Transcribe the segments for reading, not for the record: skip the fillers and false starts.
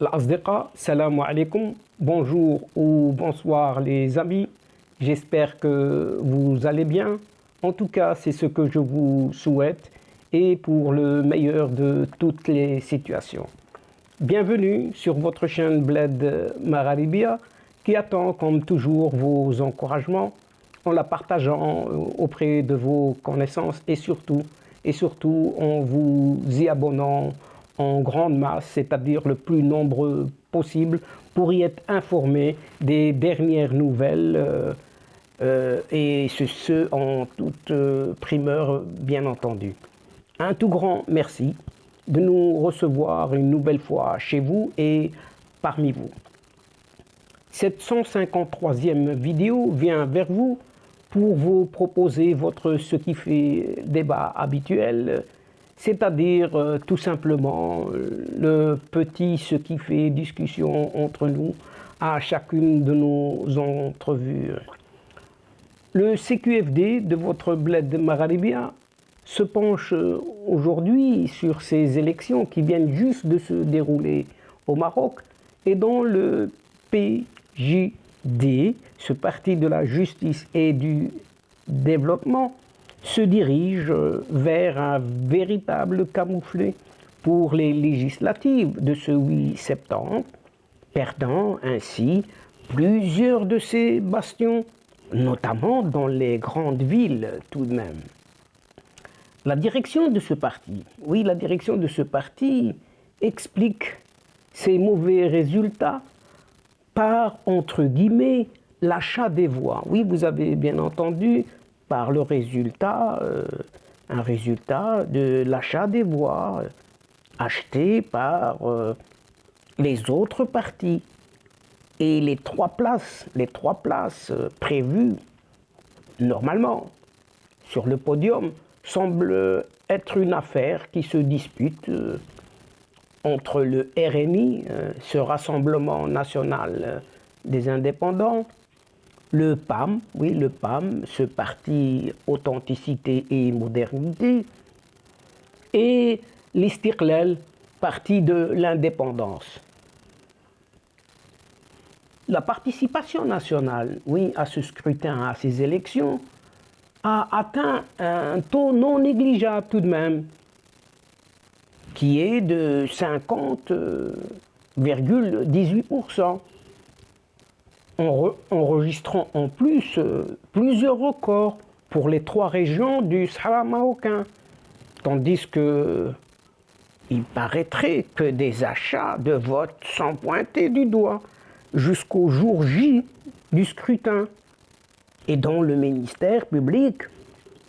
الأصدقاء salam alaikum, bonjour ou bonsoir les amis, j'espère que vous allez bien. En tout cas, c'est ce que je vous souhaite et pour le meilleur de toutes les situations. Bienvenue sur votre chaîne Bled Magharibia qui attend comme toujours vos encouragements en la partageant auprès de vos connaissances et surtout en vous y abonnant en grande masse, c'est-à-dire le plus nombreux possible pour y être informé des dernières nouvelles et ce en toute primeur bien entendu. Un tout grand merci de nous recevoir une nouvelle fois chez vous et parmi vous. Cette 153e vidéo vient vers vous pour vous proposer votre ce qui fait débat habituel, c'est-à-dire tout simplement le petit ce qui fait discussion entre nous à chacune de nos entrevues. Le CQFD de votre Bled Magharibia se penche aujourd'hui sur ces élections qui viennent juste de se dérouler au Maroc et dont le PJD, ce parti de la justice et du développement, se dirige vers un véritable camouflet pour les législatives de ce 8 septembre, perdant ainsi plusieurs de ses bastions, notamment dans les grandes villes tout de même. La direction de ce parti, oui, la direction de ce parti explique ces mauvais résultats par, entre guillemets, l'achat des voix. Oui, vous avez bien entendu, par le résultat, un résultat de l'achat des voix achetées par les autres partis. Et les trois places prévues normalement sur le podium semblent être une affaire qui se dispute entre le RNI, ce Rassemblement national des indépendants, le PAM, oui, le PAM, ce parti authenticité et modernité, et l'Istiqlal, parti de l'indépendance. La participation nationale, oui, à ce scrutin, à ces élections, a atteint un taux non négligeable tout de même, qui est de 50,18%. Enregistrant en plus plusieurs records pour les trois régions du Sahara marocain, tandis que il paraîtrait que des achats de votes sont pointés du doigt jusqu'au jour J du scrutin, et dont le ministère public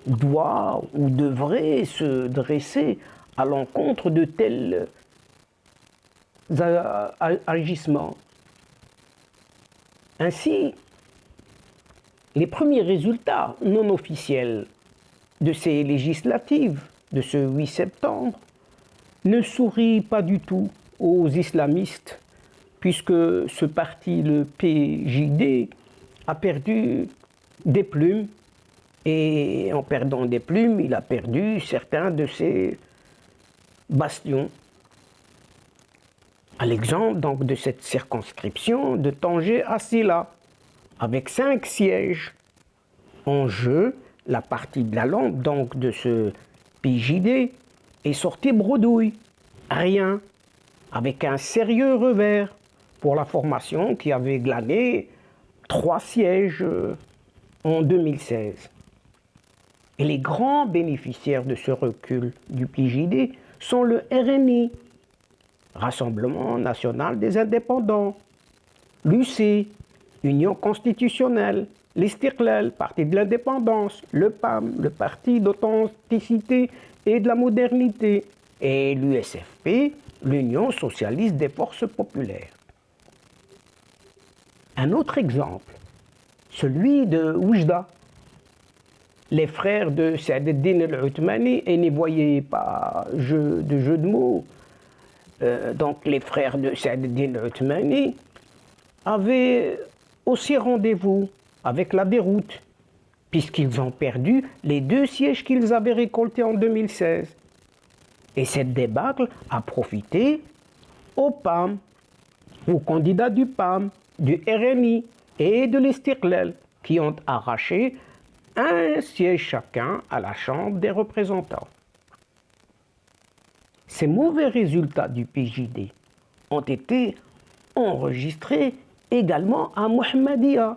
doit ou devrait se dresser à l'encontre de tels agissements. Ainsi, les premiers résultats non officiels de ces législatives de ce 8 septembre ne sourient pas du tout aux islamistes, puisque ce parti, le PJD, a perdu des plumes, et en perdant des plumes, il a perdu certains de ses bastions. À l'exemple donc de cette circonscription de Tanger-Assila, avec 5 sièges. En jeu, la partie de la lampe donc de ce PJD est sortie bredouille, rien, avec un sérieux revers pour la formation qui avait glané 3 sièges en 2016. Et les grands bénéficiaires de ce recul du PJD sont le RNI, Rassemblement national des indépendants, l'UC, Union constitutionnelle, l'Istiqlal, Parti de l'indépendance, le PAM, le Parti d'authenticité et de la modernité, et l'USFP, l'Union socialiste des forces populaires. Un autre exemple, celui de Oujda, les frères de Saad el-Din al-Uthmani, et n'y voyez pas de jeu de mots, donc les frères de Saad el-Din al-Uthmani avaient aussi rendez-vous avec la déroute, puisqu'ils ont perdu les 2 sièges qu'ils avaient récoltés en 2016. Et cette débâcle a profité au PAM, aux candidats du PAM, du RNI et de l'Istiqlal qui ont arraché un siège chacun à la Chambre des représentants. Ces mauvais résultats du PJD ont été enregistrés également à Mohammedia,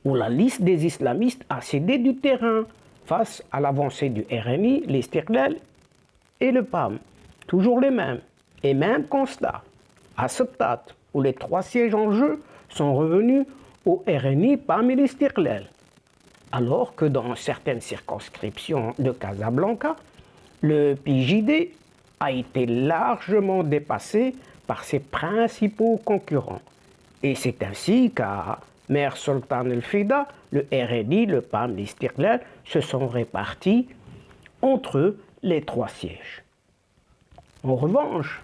où la liste des islamistes a cédé du terrain face à l'avancée du RNI, l'Istiqlal et le PAM. Toujours les mêmes. Et même constat. À ce stade où les 3 sièges en jeu sont revenus au RNI, PAM et l'Istiqlal. Alors que dans certaines circonscriptions de Casablanca, le PJD a été largement dépassé par ses principaux concurrents. Et c'est ainsi qu'à Mer Sultan El-Fida, le RNI, le PAM, l'Istiqlal se sont répartis entre eux les 3 sièges. En revanche,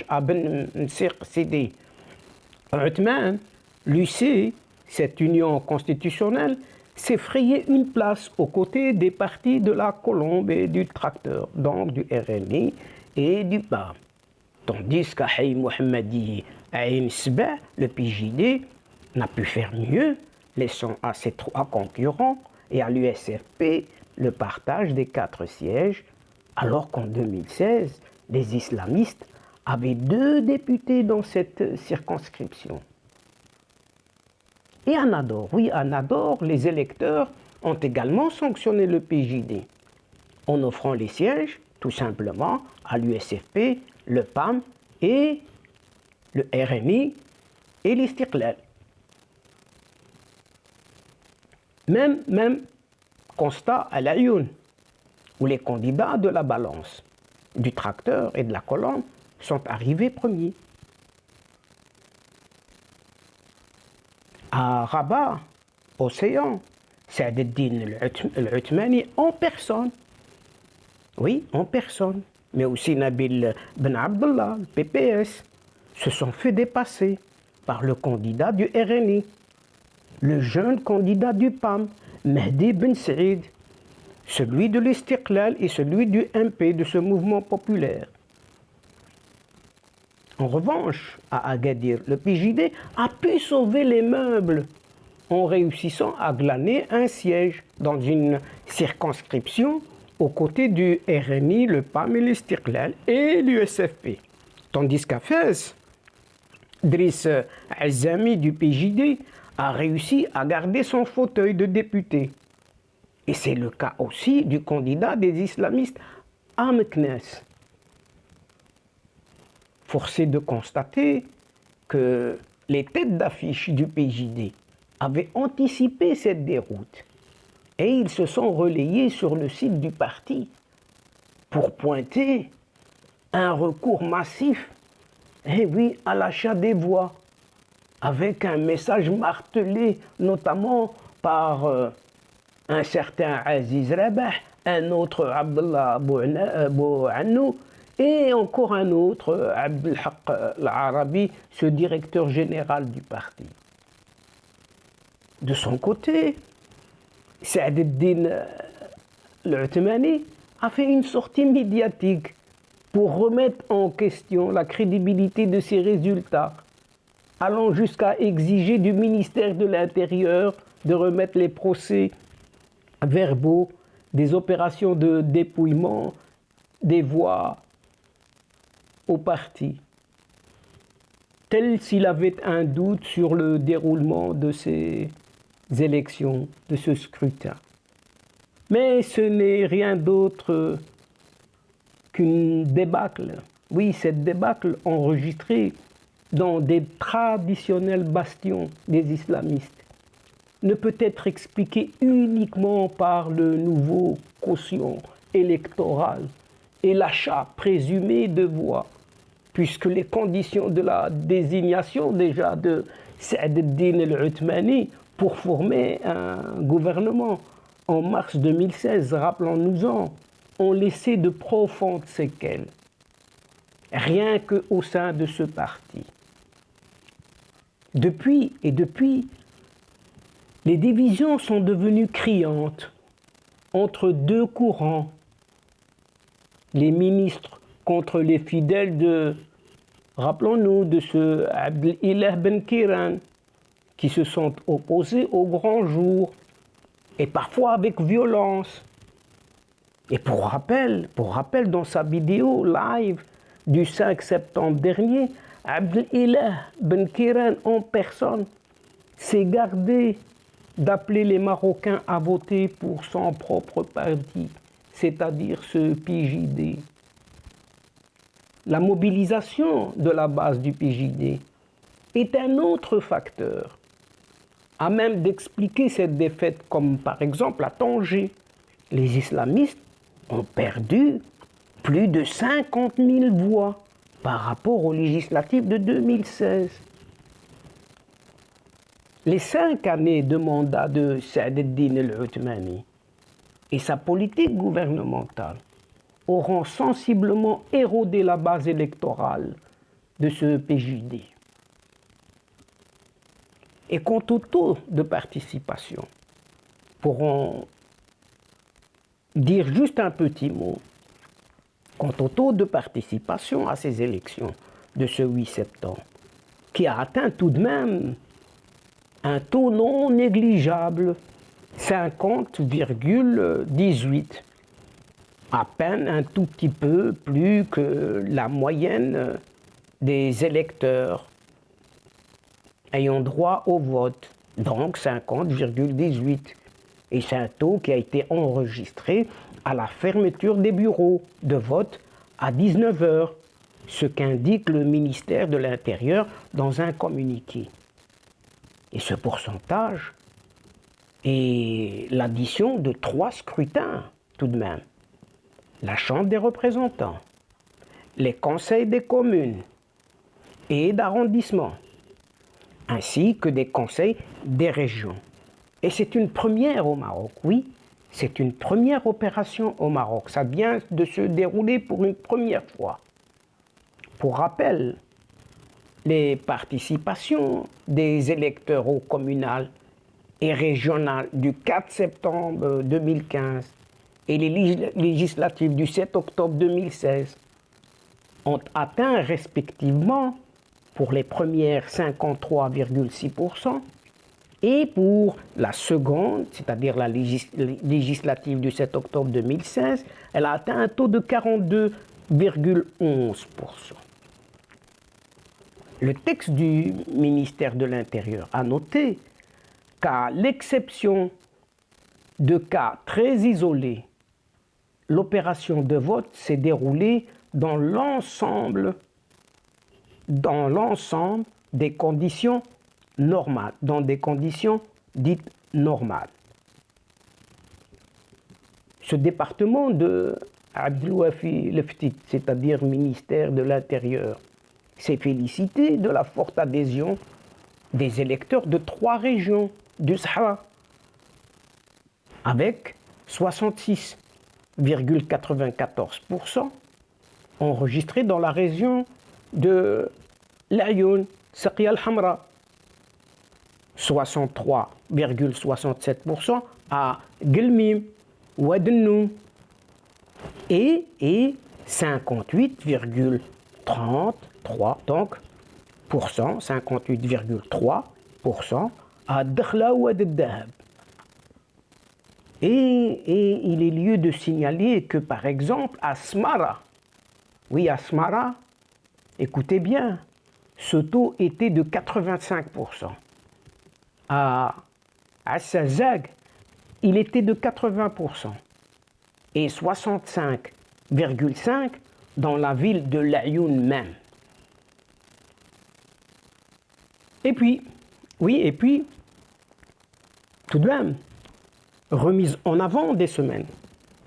à Ben Nsir Sidi Othman, l'UC, cette union constitutionnelle, s'est frayé une place aux côtés des partis de la Colombe et du Tracteur, donc du RNI et du PAM. Tandis qu'à Hay Mohammadi Aïn Sba, le PJD n'a pu faire mieux, laissant à ses 3 concurrents et à l'USFP le partage des 4 sièges, alors qu'en 2016, les islamistes avaient 2 députés dans cette circonscription. Et à Nador, oui, à Nador, les électeurs ont également sanctionné le PJD en offrant les sièges, tout simplement, à l'USFP, le PAM et le RNI et l'Istiqlal. Même constat à l'Ayoun, où les candidats de la balance, du Tracteur et de la Colombe sont arrivés premiers. À Rabat, Océan, Saad el-Din el-Uthmani en personne. Oui, en personne. Mais aussi Nabil Ben Abdallah, le PPS, se sont fait dépasser par le candidat du RNI, le jeune candidat du PAM, Mehdi Ben Saïd, celui de l'Istiqlal et celui du MP, de ce mouvement populaire. En revanche, à Agadir, le PJD a pu sauver les meubles en réussissant à glaner un siège dans une circonscription aux côtés du RNI, le PAM et l'Istiqlal et l'USFP. Tandis qu'à Fès, Driss Azzami du PJD a réussi à garder son fauteuil de député. Et c'est le cas aussi du candidat des islamistes à Meknes. Forcé de constater que les têtes d'affiche du PJD avaient anticipé cette déroute et ils se sont relayés sur le site du parti pour pointer un recours massif, eh oui, à l'achat des voix, avec un message martelé notamment par un certain Aziz Rabah, un autre Abdallah Bouannou, et encore un autre, Abdelhaq al-Arabi, ce directeur général du parti. De son côté, Saad el-Din el-Uthmani a fait une sortie médiatique pour remettre en question la crédibilité de ses résultats, allant jusqu'à exiger du ministère de l'Intérieur de remettre les procès verbaux des opérations de dépouillement des voix au parti, tel s'il avait un doute sur le déroulement de ces élections, de ce scrutin. Mais ce n'est rien d'autre qu'une débâcle. Oui, cette débâcle enregistrée dans des traditionnels bastions des islamistes ne peut être expliquée uniquement par le nouveau quotient électoral et l'achat présumé de voix, puisque les conditions de la désignation déjà de Saad el-Din el-Uthmani pour former un gouvernement en mars 2016, rappelons-nous-en, ont laissé de profondes séquelles, rien qu'au sein de ce parti. Depuis, les divisions sont devenues criantes entre 2 courants, les ministres contre les fidèles de Rappelons-nous de ce Abdelilah Ben Kiran qui se sont opposés au grand jour et parfois avec violence. Et pour rappel, dans sa vidéo live du 5 septembre dernier, Abdelilah Ben Kiran en personne s'est gardé d'appeler les Marocains à voter pour son propre parti, c'est-à-dire ce PJD. La mobilisation de la base du PJD est un autre facteur à même d'expliquer cette défaite, comme par exemple à Tanger. Les islamistes ont perdu plus de 50 000 voix par rapport aux législatives de 2016. Les 5 années de mandat de Saad el-Din el-Othmani et sa politique gouvernementale auront sensiblement érodé la base électorale de ce PJD. Et quant au taux de participation, pourrons dire juste un petit mot. Quant au taux de participation à ces élections de ce 8 septembre, qui a atteint tout de même un taux non négligeable, 50,18, à peine un tout petit peu plus que la moyenne des électeurs ayant droit au vote, donc 50,18. Et c'est un taux qui a été enregistré à la fermeture des bureaux de vote à 19 h, ce qu'indique le ministère de l'Intérieur dans un communiqué. Et ce pourcentage est l'addition de 3 scrutins tout de même. La Chambre des représentants, les conseils des communes et d'arrondissement, ainsi que des conseils des régions. Et c'est une première au Maroc, oui, c'est une première opération au Maroc. Ça vient de se dérouler pour une première fois. Pour rappel, les participations des électeurs au communal et régional du 4 septembre 2015 et les législatives du 7 octobre 2016 ont atteint respectivement pour les premières 53,6% et pour la seconde, c'est-à-dire la législative du 7 octobre 2016, elle a atteint un taux de 42,11%. Le texte du ministère de l'Intérieur a noté qu'à l'exception de cas très isolés, l'opération de vote s'est déroulée dans l'ensemble des conditions normales, dans des conditions dites normales. Ce département de Abdelwafi Leftit, c'est-à-dire ministère de l'Intérieur, s'est félicité de la forte adhésion des électeurs de 3 régions du Sahara, avec 66,94% enregistrés dans la région de l'Ayoun, Saqiya al-Hamra, 63,67% à Guelmim, Oued el-Noum et 58,33 donc 58,3% à Dakhla Oued el-Dahab. Et il est lieu de signaler que par exemple à Smara, oui à Smara, écoutez bien, ce taux était de 85%. À Assazag, il était de 80% et 65,5% dans la ville de l'Ayoun même. Et puis, tout de même, remise en avant des semaines,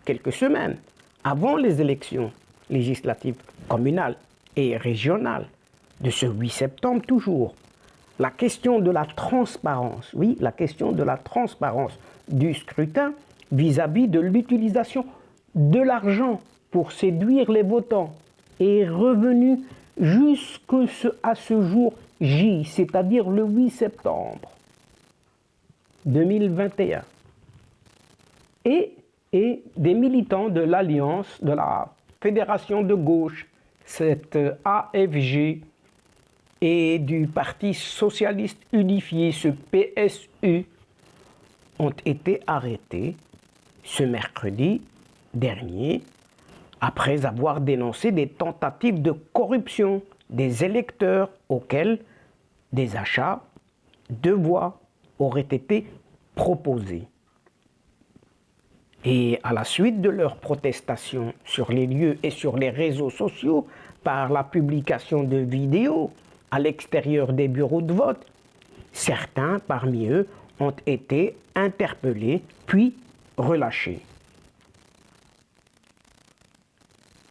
quelques semaines avant les élections législatives communales et régionales de ce 8 septembre toujours, la question de la transparence, oui, la question de la transparence du scrutin vis-à-vis de l'utilisation de l'argent pour séduire les votants est revenue jusqu'à ce jour J, c'est-à-dire le 8 septembre 2021. Et des militants de l'Alliance, de la Fédération de gauche, cette AFG, et du Parti socialiste unifié, ce PSU, ont été arrêtés ce mercredi dernier après avoir dénoncé des tentatives de corruption des électeurs auxquels des achats de voix auraient été proposés. Et à la suite de leurs protestations sur les lieux et sur les réseaux sociaux par la publication de vidéos à l'extérieur des bureaux de vote, certains parmi eux ont été interpellés puis relâchés.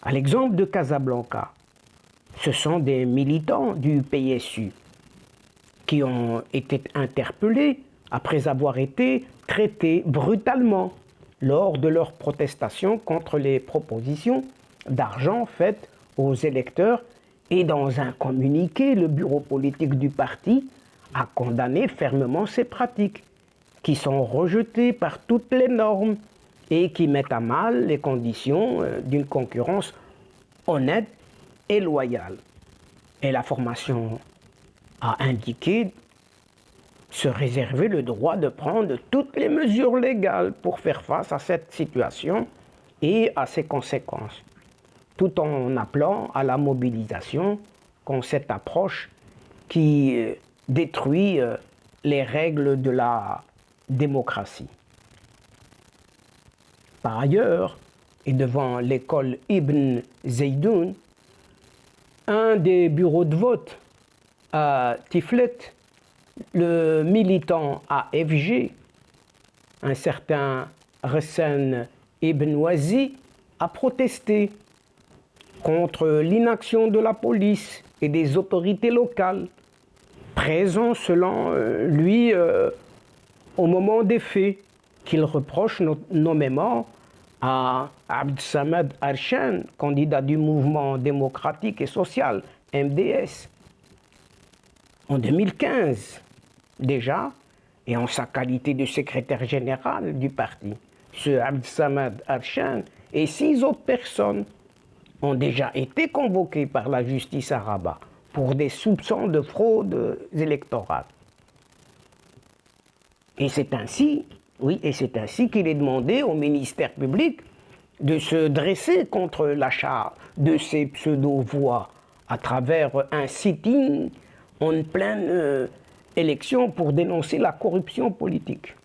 À l'exemple de Casablanca, ce sont des militants du PSU qui ont été interpellés après avoir été traités brutalement lors de leurs protestations contre les propositions d'argent faites aux électeurs, et dans un communiqué, le bureau politique du parti a condamné fermement ces pratiques qui sont rejetées par toutes les normes et qui mettent à mal les conditions d'une concurrence honnête et loyale. Et la formation a indiqué se réserver le droit de prendre toutes les mesures légales pour faire face à cette situation et à ses conséquences, tout en appelant à la mobilisation contre cette approche qui détruit les règles de la démocratie. Par ailleurs, et devant l'école Ibn Zaydoun, un des bureaux de vote à Tiflet, le militant AFG, un certain Hassan Ibn Wazi, a protesté contre l'inaction de la police et des autorités locales, présents selon lui au moment des faits, qu'il reproche nommément à Abd Samad Arshan, candidat du mouvement démocratique et social, MDS. En 2015, déjà, et en sa qualité de secrétaire général du parti, ce Abd Samad Arshan et 6 autres personnes ont déjà été convoquées par la justice à Rabat pour des soupçons de fraude électorale. Et c'est ainsi, qu'il est demandé au ministère public de se dresser contre l'achat de ces pseudo-voix à travers un sitting en pleine élection pour dénoncer la corruption politique.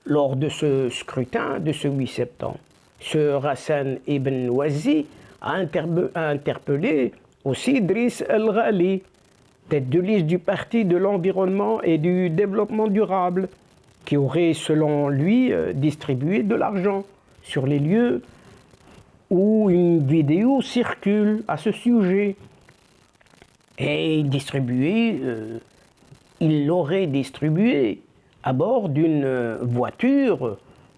Lors de ce scrutin de ce 8 septembre, ce Hassan Ibn Wazi a interpellé aussi Driss El-Ghali, tête de liste du Parti de l'environnement et du développement durable, qui aurait, selon lui, distribué de l'argent sur les lieux où une vidéo circule à ce sujet. Et il l'aurait distribué à bord d'une voiture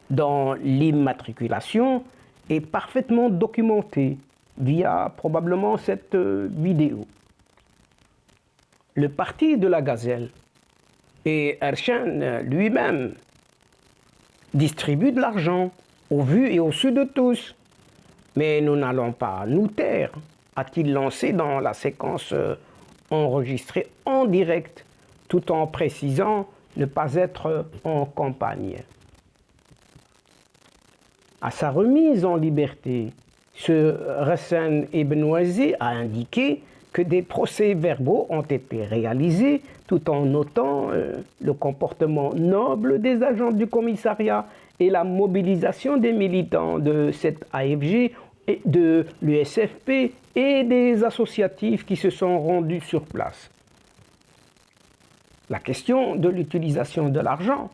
dont l'immatriculation est parfaitement documentée via probablement cette vidéo. Le parti de la Gazelle et Arshan lui-même distribuent de l'argent au vu et au su de tous. Mais nous n'allons pas nous taire, a-t-il lancé dans la séquence enregistrée en direct, tout en précisant ne pas être en campagne. À sa remise en liberté, ce Hassan Ibn Wazi a indiqué que des procès-verbaux ont été réalisés tout en notant le comportement noble des agents du commissariat et la mobilisation des militants de cette AFG, et de l'USFP et des associatifs qui se sont rendus sur place. La question de l'utilisation de l'argent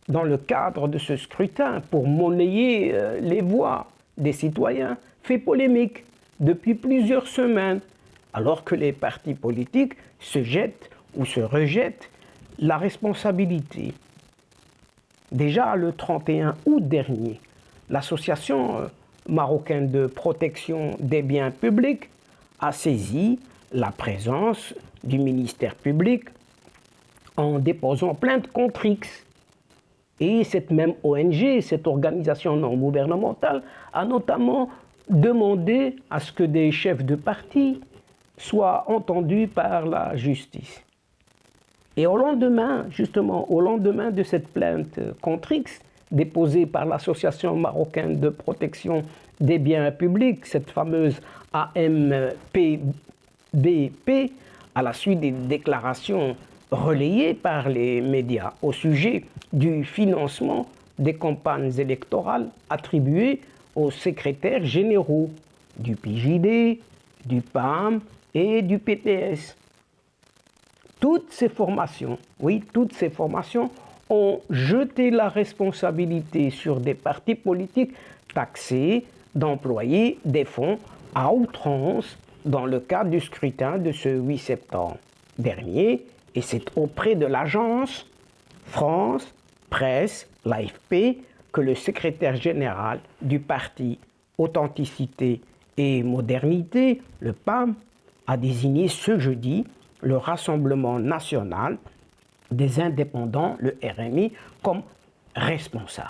dans le cadre de ce scrutin pour monnayer les voix des citoyens fait polémique depuis plusieurs semaines, alors que les partis politiques se jettent ou se rejettent la responsabilité. Déjà le 31 août dernier, l'association marocaine de protection des biens publics a saisi la présence du ministère public en déposant plainte contre X. Et cette même ONG, cette organisation non gouvernementale, a notamment demandé à ce que des chefs de parti soit entendu par la justice. Et au lendemain, justement, au lendemain de cette plainte contre X, déposée par l'Association marocaine de protection des biens publics, cette fameuse AMPBP, à la suite des déclarations relayées par les médias au sujet du financement des campagnes électorales attribuées aux secrétaires généraux du PJD, du PAM et du PPS. Toutes ces formations, oui, toutes ces formations ont jeté la responsabilité sur des partis politiques taxés d'employer des fonds à outrance dans le cadre du scrutin de ce 8 septembre dernier, et c'est auprès de l'agence France Presse, l'AFP, que le secrétaire général du parti Authenticité et Modernité, le PAM, a désigné ce jeudi le Rassemblement national des indépendants, le RNI, comme responsable.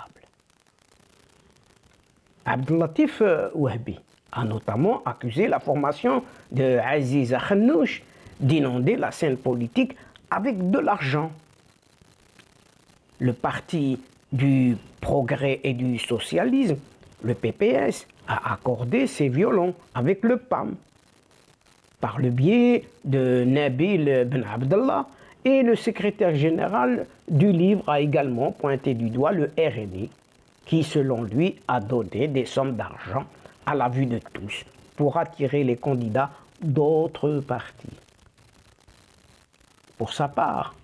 Abdellatif Wahbi a notamment accusé la formation de Aziza Khanouch d'inonder la scène politique avec de l'argent. Le parti du progrès et du socialisme, le PPS, a accordé ses violons avec le PAM par le biais de Nabil Ben Abdallah, et le secrétaire général du livre a également pointé du doigt le RNI, qui selon lui a donné des sommes d'argent à la vue de tous pour attirer les candidats d'autres partis. Pour sa part,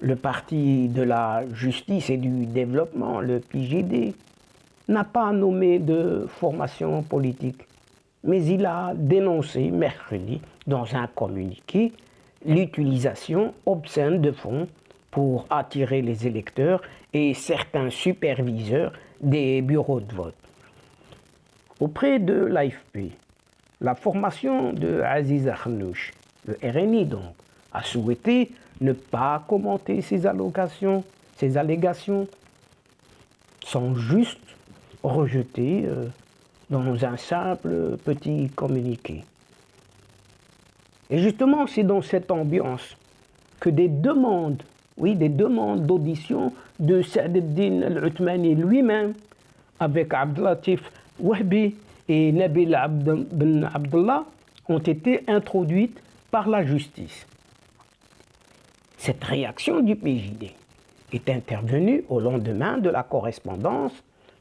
le parti de la justice et du développement, le PJD, n'a pas nommé de formation politique, mais il a dénoncé mercredi dans un communiqué l'utilisation obscène de fonds pour attirer les électeurs et certains superviseurs des bureaux de vote. Auprès de l'AFP, la formation de Aziza Khanouch, le RNI donc, a souhaité ne pas commenter ces allégations, sont juste rejetées dans un simple petit communiqué. Et justement, c'est dans cette ambiance que des demandes, oui, des demandes d'audition de Saad-Eddin Al-Othmani lui-même, avec Abdellatif Wahbi et Nabil Ben Abdallah, ont été introduites par la justice. Cette réaction du PJD est intervenue au lendemain de la correspondance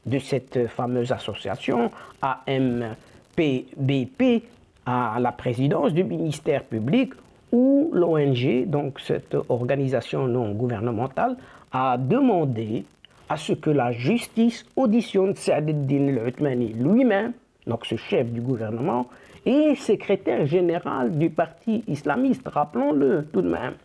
de cette fameuse association AMPBP à la présidence du ministère public, où l'ONG, donc cette organisation non gouvernementale, a demandé à ce que la justice auditionne Saad-Eddin Al-Othmani lui-même, donc ce chef du gouvernement, et secrétaire général du parti islamiste, rappelons-le tout de même,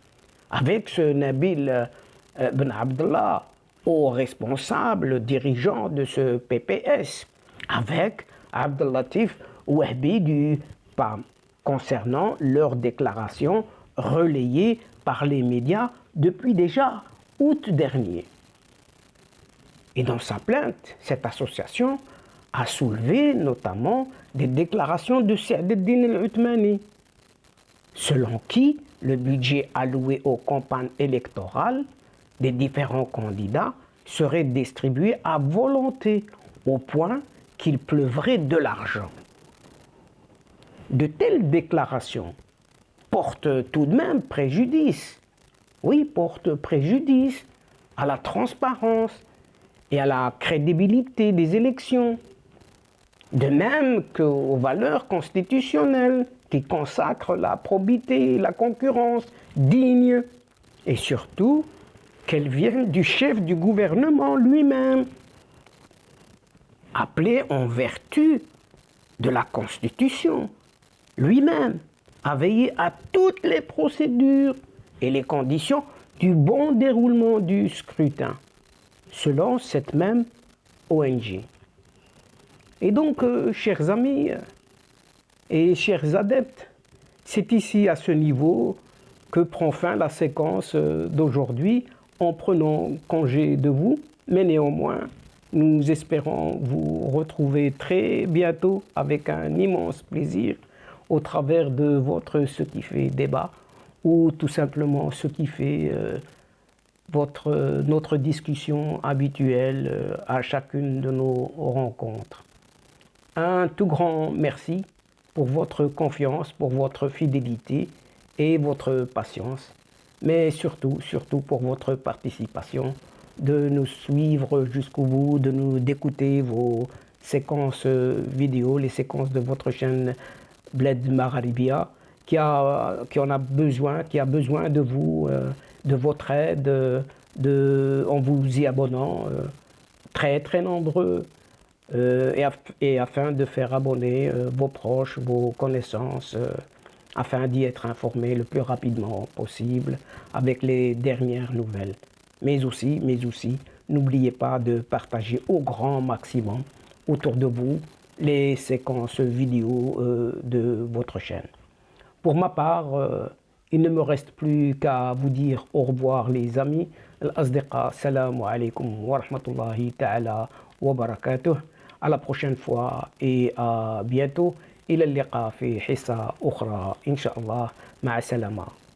avec ce Nabil Ben Abdallah, haut responsable dirigeant de ce PPS, avec Abdellatif Wahbi du PAM, concernant leurs déclarations relayées par les médias depuis déjà août dernier. Et dans sa plainte, cette association a soulevé notamment des déclarations de Saad-Eddin Al-Othmani, selon qui le budget alloué aux campagnes électorales des différents candidats serait distribué à volonté, au point qu'il pleuvrait de l'argent. De telles déclarations portent tout de même préjudice, oui, portent préjudice à la transparence et à la crédibilité des élections, de même qu'aux valeurs constitutionnelles qui consacrent la probité et la concurrence digne, et surtout qu'elles viennent du chef du gouvernement lui-même, appelé en vertu de la Constitution lui-même à veiller à toutes les procédures et les conditions du bon déroulement du scrutin, selon cette même ONG. Et donc, chers amis et chers adeptes, c'est ici, à ce niveau, que prend fin la séquence d'aujourd'hui, en prenant congé de vous, mais néanmoins, nous espérons vous retrouver très bientôt avec un immense plaisir au travers de votre ce qui fait débat ou tout simplement ce qui fait notre discussion habituelle à chacune de nos rencontres. Un tout grand merci pour votre confiance, pour votre fidélité et votre patience, mais surtout pour votre participation, de nous suivre jusqu'au bout, d'écouter vos séquences vidéo, les séquences de votre chaîne Bled Magharibia, qui en a besoin, qui a besoin de vous, de votre aide, en vous y abonnant, très nombreux, et afin de faire abonner vos proches, vos connaissances, afin d'y être informés le plus rapidement possible avec les dernières nouvelles. Mais aussi, n'oubliez pas de partager au grand maximum autour de vous les séquences vidéo de votre chaîne. Pour ma part, il ne me reste plus qu'à vous dire au revoir les amis. Al-Asdiqa, salam alaikum wa rahmatullahi ta'ala wa barakatuh. À la prochaine fois et à bientôt. إلى اللقاء في حصة أخرى إن شاء الله. مع السلامة.